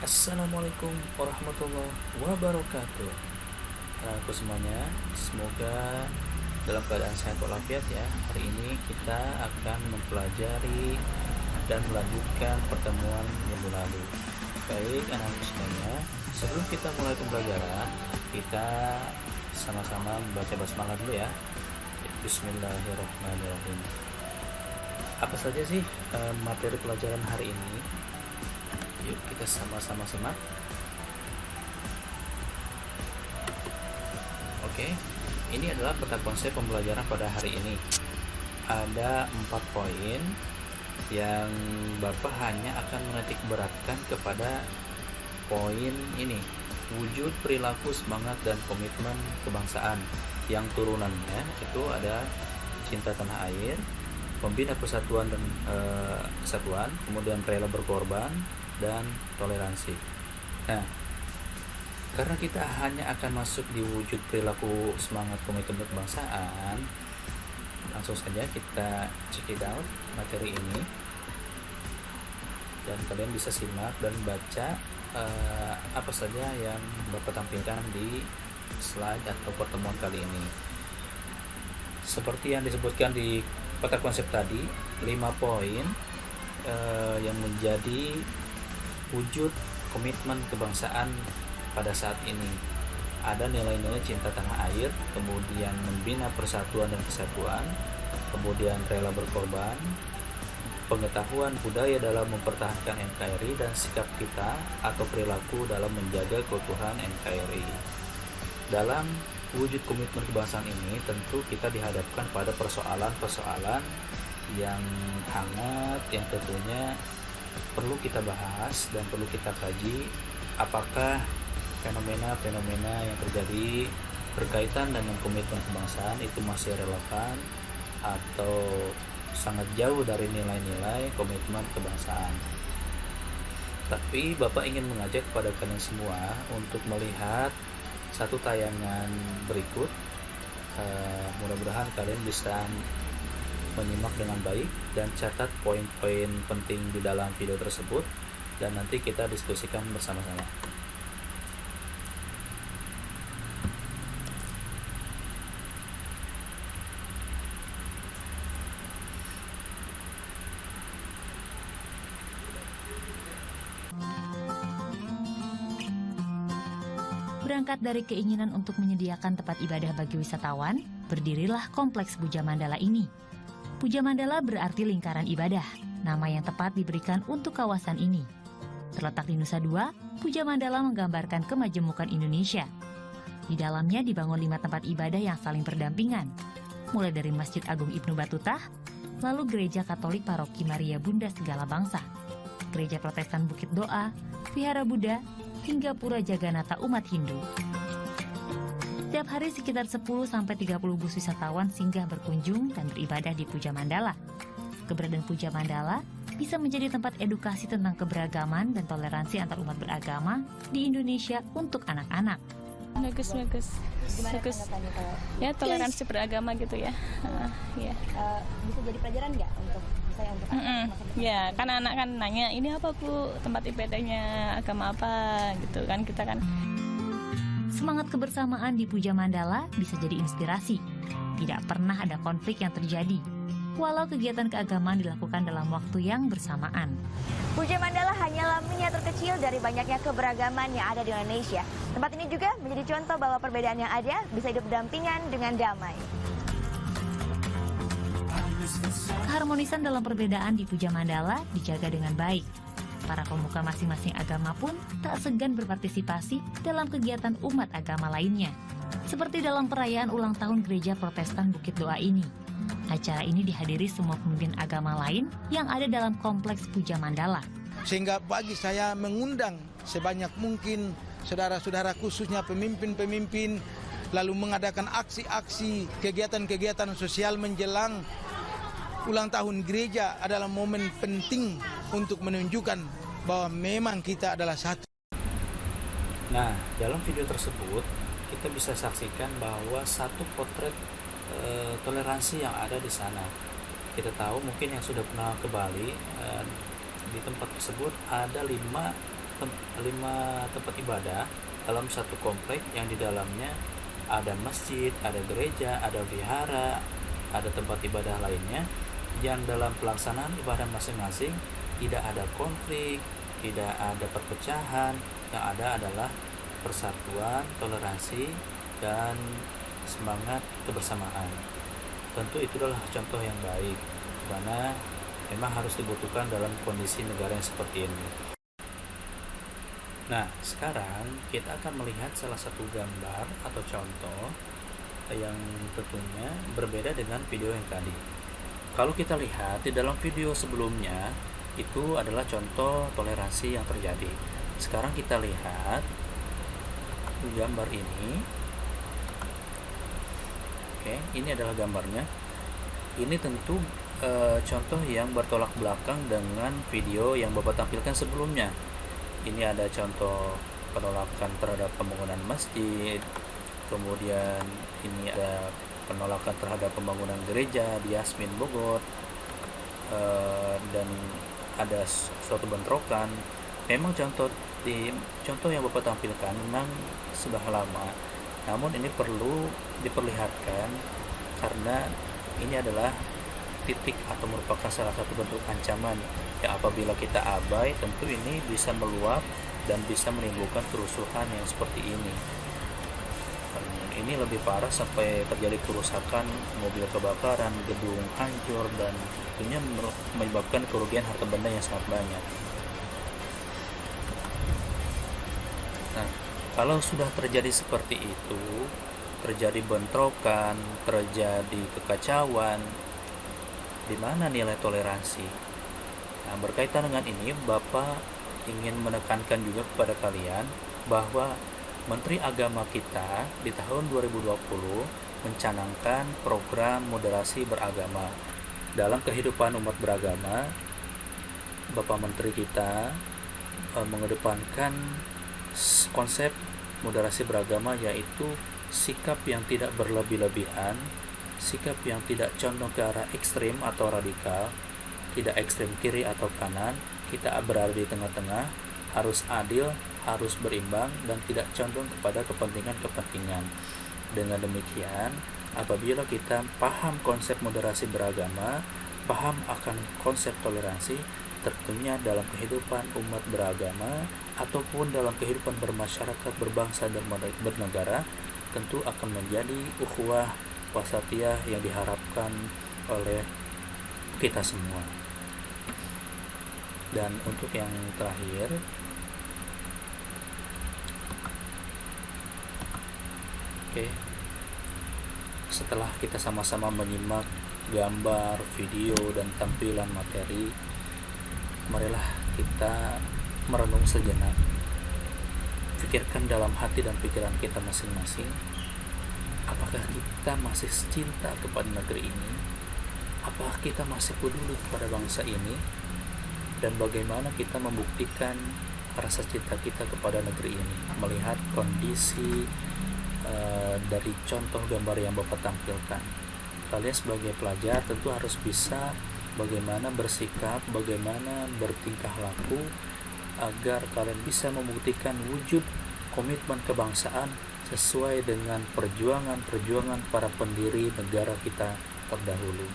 Assalamualaikum warahmatullahi wabarakatuh. Aku semuanya, semoga dalam keadaan sehat walafiat ya. Hari ini kita akan mempelajari dan melanjutkan pertemuan minggu lalu. Baik anak-anak semuanya, sebelum kita mulai pembelajaran, kita sama-sama membaca basmalah dulu ya. Bismillahirrahmanirrahim. Apa saja sih materi pelajaran hari ini? Yuk kita sama-sama simak. Oke, ini adalah peta konsep pembelajaran pada hari ini. Ada 4 poin yang Bapak hanya akan menitik beratkan kepada poin ini. Wujud perilaku semangat dan komitmen kebangsaan. Yang turunannya itu ada cinta tanah air, membina persatuan dan kesatuan, kemudian rela berkorban, dan toleransi. Nah, karena kita hanya akan masuk di wujud perilaku semangat komitmen kebangsaan, langsung saja kita check it out materi ini, dan kalian bisa simak dan baca apa saja yang Bapak tampilkan di slide atau pertemuan kali ini. Seperti yang disebutkan di peta konsep tadi, 5 poin yang menjadi wujud komitmen kebangsaan pada saat ini. Ada nilai-nilai cinta tanah air, kemudian membina persatuan dan kesatuan, kemudian rela berkorban, pengetahuan budaya dalam mempertahankan NKRI, dan sikap kita atau perilaku dalam menjaga keutuhan NKRI. Dalam wujud komitmen kebangsaan ini, tentu kita dihadapkan pada persoalan-persoalan yang hangat, yang tentunya perlu kita bahas dan perlu kita kaji. Apakah fenomena-fenomena yang terjadi berkaitan dengan komitmen kebangsaan itu masih relevan atau sangat jauh dari nilai-nilai komitmen kebangsaan. Tapi Bapak ingin mengajak kepada kalian semua untuk melihat satu tayangan berikut. Mudah-mudahan kalian bisa menyimak dengan baik dan catat poin-poin penting di dalam video tersebut, dan nanti kita diskusikan bersama-sama. Berangkat dari keinginan untuk menyediakan tempat ibadah bagi wisatawan, berdirilah Kompleks Puja Mandala ini. Puja Mandala berarti lingkaran ibadah, nama yang tepat diberikan untuk kawasan ini. Terletak di Nusa Dua, Puja Mandala menggambarkan kemajemukan Indonesia. Di dalamnya dibangun 5 tempat ibadah yang saling berdampingan, mulai dari Masjid Agung Ibnu Battuta, lalu Gereja Katolik Paroki Maria Bunda Segala Bangsa, Gereja Protestan Bukit Doa, Vihara Buddha, hingga Pura Jaganata umat Hindu. Setiap hari sekitar 10-30 bus wisatawan singgah berkunjung dan beribadah di Puja Mandala. Keberadaan Puja Mandala bisa menjadi tempat edukasi tentang keberagaman dan toleransi antar umat beragama di Indonesia untuk anak-anak. Bagus. Gimana tanggapannya kalau Ya, toleransi beragama gitu ya. Ya. bisa jadi pelajaran nggak untuk saya untuk anak masa depan? Ya, kan anak kan nanya, ini apa Bu, tempat ibadahnya agama apa gitu kan, kita kan. Semangat kebersamaan di Puja Mandala bisa jadi inspirasi. Tidak pernah ada konflik yang terjadi, walau kegiatan keagamaan dilakukan dalam waktu yang bersamaan. Puja Mandala hanyalah miniatur kecil dari banyaknya keberagaman yang ada di Indonesia. Tempat ini juga menjadi contoh bahwa perbedaan yang ada bisa hidup berdampingan dengan damai. Keharmonisan dalam perbedaan di Puja Mandala dijaga dengan baik. Para pemuka masing-masing agama pun tak segan berpartisipasi dalam kegiatan umat agama lainnya. Seperti dalam perayaan ulang tahun Gereja Protestan Bukit Doa ini. Acara ini dihadiri semua pemimpin agama lain yang ada dalam Kompleks Puja Mandala. Sehingga bagi saya mengundang sebanyak mungkin saudara-saudara, khususnya pemimpin-pemimpin, lalu mengadakan aksi-aksi, kegiatan-kegiatan sosial menjelang ulang tahun gereja adalah momen penting untuk menunjukkan bahwa memang kita adalah satu. Nah, dalam video tersebut kita bisa saksikan bahwa satu potret toleransi yang ada di sana. Kita tahu mungkin yang sudah pernah ke Bali, di tempat tersebut ada 5 5 tempat ibadah dalam satu komplek yang di dalamnya ada masjid, ada gereja, ada vihara, ada tempat ibadah lainnya, yang dalam pelaksanaan ibadah masing-masing tidak ada konflik, tidak ada perpecahan, yang ada adalah persatuan, toleransi, dan semangat kebersamaan. Tentu itu adalah contoh yang baik, karena memang harus dibutuhkan dalam kondisi negara yang seperti ini. Nah, sekarang kita akan melihat salah satu gambar atau contoh yang tentunya berbeda dengan video yang tadi. Kalau kita lihat di dalam video sebelumnya, itu adalah contoh toleransi yang terjadi. Sekarang kita lihat gambar ini. Oke, ini adalah gambarnya. Ini tentu contoh yang bertolak belakang dengan video yang Bapak tampilkan sebelumnya. Ini ada contoh penolakan terhadap pembangunan masjid, kemudian ini ada penolakan terhadap pembangunan gereja di Yasmin Bogor, dan ada suatu bentrokan. Memang contoh yang Bapak tampilkan memang sudah lama, namun ini perlu diperlihatkan karena ini adalah titik atau merupakan salah satu bentuk ancaman ya, apabila kita abai tentu ini bisa meluap dan bisa menimbulkan kerusuhan yang seperti ini. Dan ini lebih parah sampai terjadi kerusakan, mobil kebakaran, gedung hancur, dan tentunya menyebabkan kerugian harta benda yang sangat banyak. Nah, kalau sudah terjadi seperti itu, terjadi bentrokan, terjadi kekacauan, di mana nilai toleransi? Nah, berkaitan dengan ini, Bapak ingin menekankan juga kepada kalian bahwa Menteri Agama kita di tahun 2020 mencanangkan program moderasi beragama. Dalam kehidupan umat beragama, Bapak Menteri kita mengedepankan konsep moderasi beragama, yaitu sikap yang tidak berlebih-lebihan, sikap yang tidak condong ke arah ekstrim atau radikal, tidak ekstrem kiri atau kanan. Kita berada di tengah-tengah, harus adil, harus berimbang, dan tidak condong kepada kepentingan-kepentingan. Dengan demikian, apabila kita paham konsep moderasi beragama, paham akan konsep toleransi, tentunya dalam kehidupan umat beragama ataupun dalam kehidupan bermasyarakat, berbangsa, dan bernegara, tentu akan menjadi ukhuwah wasatiyah yang diharapkan oleh kita semua. Dan untuk yang terakhir, setelah kita sama-sama menyimak gambar, video, dan tampilan materi, marilah kita merenung sejenak, pikirkan dalam hati dan pikiran kita masing-masing, apakah kita masih cinta kepada negeri ini? Apakah kita masih peduli kepada bangsa ini? Dan bagaimana kita membuktikan rasa cinta kita kepada negeri ini? Melihat kondisi dari contoh gambar yang Bapak tampilkan, kalian sebagai pelajar tentu harus bisa bagaimana bersikap, bagaimana bertingkah laku, agar kalian bisa membuktikan wujud komitmen kebangsaan sesuai dengan perjuangan para pendiri negara kita terdahulu.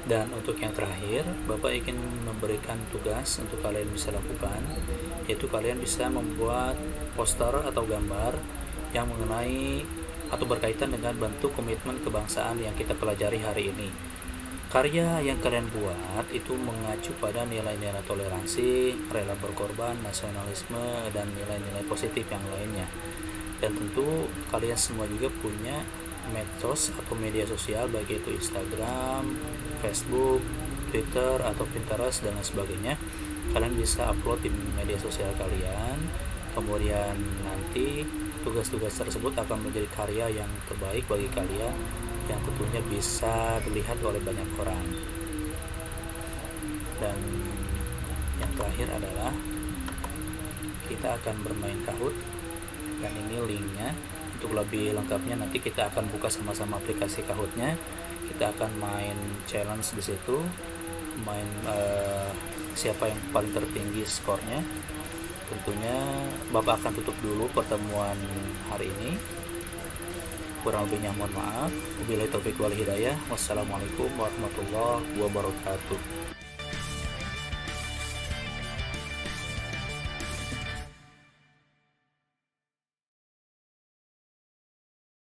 Dan untuk yang terakhir, Bapak ingin memberikan tugas untuk kalian bisa lakukan, yaitu kalian bisa membuat poster atau gambar yang mengenai atau berkaitan dengan bentuk komitmen kebangsaan yang kita pelajari hari ini. Karya yang kalian buat itu mengacu pada nilai-nilai toleransi, rela berkorban, nasionalisme, dan nilai-nilai positif yang lainnya. Dan tentu kalian semua juga punya medsos atau media sosial, baik itu Instagram, Facebook, Twitter, atau Pinterest, dan lain sebagainya. Kalian bisa upload di media sosial kalian. Kemudian nanti tugas-tugas tersebut akan menjadi karya yang terbaik bagi kalian, yang tentunya bisa dilihat oleh banyak orang. Dan yang terakhir adalah kita akan bermain Kahoot, dan ini linknya. Untuk lebih lengkapnya nanti kita akan buka sama-sama aplikasi Kahoot-nya. Kita akan main challenge di situ, main siapa yang paling tertinggi skornya. Tentunya Bapak akan tutup dulu pertemuan hari ini. Kurang lebihnya mohon maaf. Wabillahi taufiq wal hidayah. Wassalamualaikum warahmatullahi wabarakatuh.